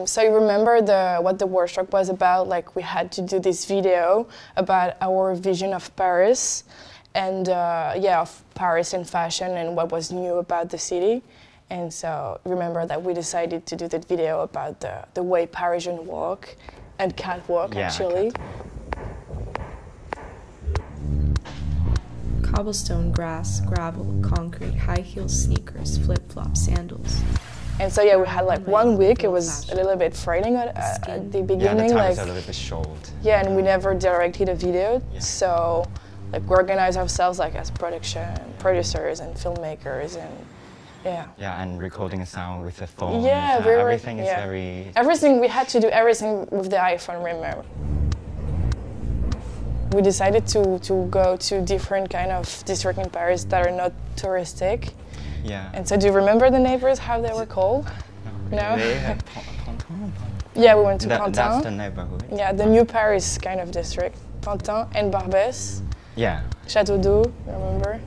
So you remember what the workshop was about? Like we had to do this video about our vision of Paris, and yeah, of Paris and fashion and what was new about the city. And so remember that we decided to do that video about the way Parisians walk and catwalk, yeah, actually. Cobblestone, grass, gravel, concrete, high heels, sneakers, flip-flops, sandals. And so yeah, we had like 1 week. It was a little bit frightening at the beginning. Yeah, the time like, was a little bit short. Yeah, and we never directed a video, yeah. So like we organized ourselves like as production producers and filmmakers and yeah. Yeah, and recording a sound with the phone. Yeah, everything is very. Everything we had to do everything with the iPhone. Remember. We decided to go to different kind of districts in Paris that are not touristic. Yeah. And so do you remember the neighbors, how they were called? No? Pantin? Yeah, we went to Pantin. That's the neighborhood. Yeah, the new Paris kind of district. Pantin and Barbès. Yeah. Château d'Eau, remember?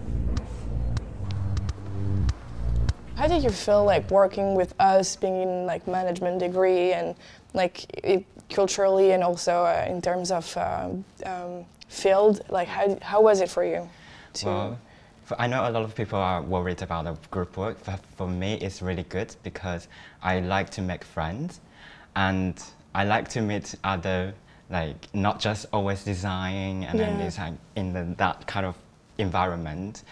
How did you feel like working with us, being in like management degree and like culturally and also in terms of field? Like how was it for you? Well, I know a lot of people are worried about the group work, but for me it's really good because I like to make friends and I like to meet other, like not just always designing and then design in that kind of environment.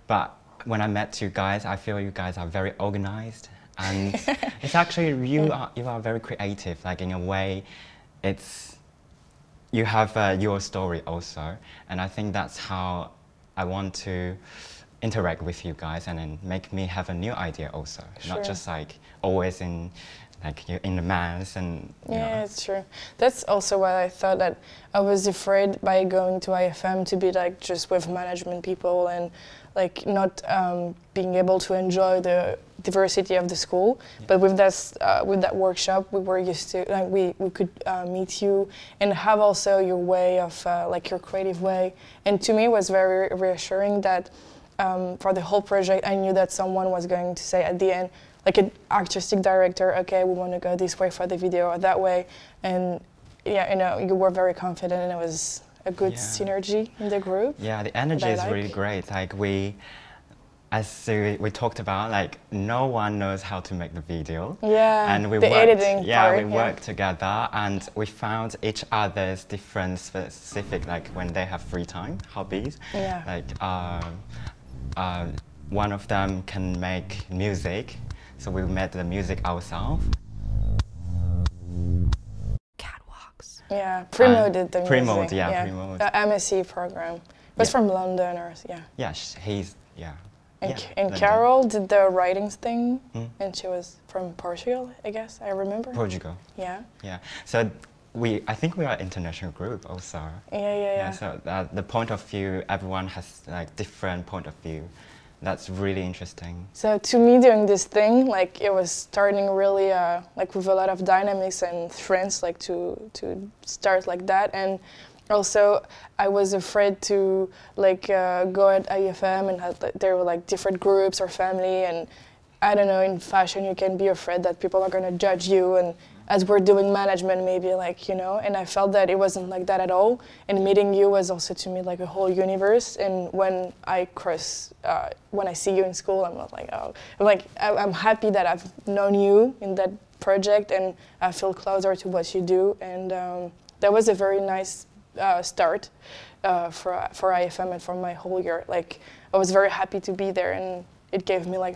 But when I met you guys, I feel you guys are very organized and it's actually you are very creative. Like in a way, you have your story also, and I think that's how I want to interact with you guys and then make me have a new idea also, not just like always in the mass and you know. It's true. That's also why I thought that I was afraid by going to IFM to be like just with management people and like not being able to enjoy the diversity of the school. But with that workshop, we were used to like we could meet you and have also your way of like your creative way. And to me, it was very reassuring that for the whole project, I knew that someone was going to say at the end, like an artistic director, okay, we want to go this way for the video or that way. And yeah, you know, you were very confident and it was a good synergy in the group. Yeah, the energy is really great. Like as we talked about, like no one knows how to make the video. Yeah, and we editing part. We worked together and we found each other's different specific, like when they have free time, hobbies. Yeah. Like one of them can make music, so we made the music ourselves. Yeah, Primo did the music. Primo. The MSc program. It was from London or Yeah, he's And Carol did the writings thing, and she was from Portugal, I guess. I remember. Portugal. Yeah. Yeah. So I think we are an international group also. Yeah. So the point of view, everyone has like different point of view. That's really interesting. So to me, doing this thing, like it was starting really like with a lot of dynamics and friends, like to start like that. And also, I was afraid to like go at IFM and there were like different groups or family. And I don't know, in fashion, you can be afraid that people are going to judge you. And as we're doing management, maybe like, you know, and I felt that it wasn't like that at all. And meeting you was also to me like a whole universe. And when I see you in school, I'm not like, oh, I'm happy that I've known you in that project and I feel closer to what you do. And that was a very nice start for IFM and for my whole year. Like, I was very happy to be there and it gave me like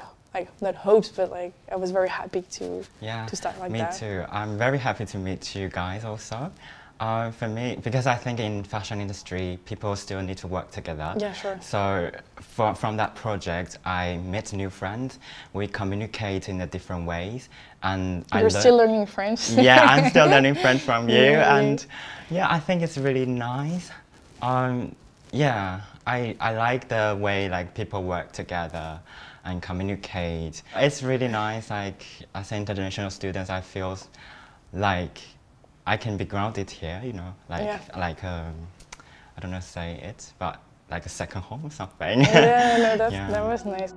not hopes, but like I was very happy to start like that. Me too. I'm very happy to meet you guys also. For me, because I think in fashion industry, people still need to work together. Yeah, sure. So from that project, I met new friends. We communicate in different ways, and You're still learning French. Yeah, I'm still learning French from you, and yeah, I think it's really nice. Yeah, I like the way like people work together and communicate. It's really nice. Like as an international student, I feel like I can be grounded here, you know, like I don't know how to say it, but like a second home or something. Yeah, no, that was nice.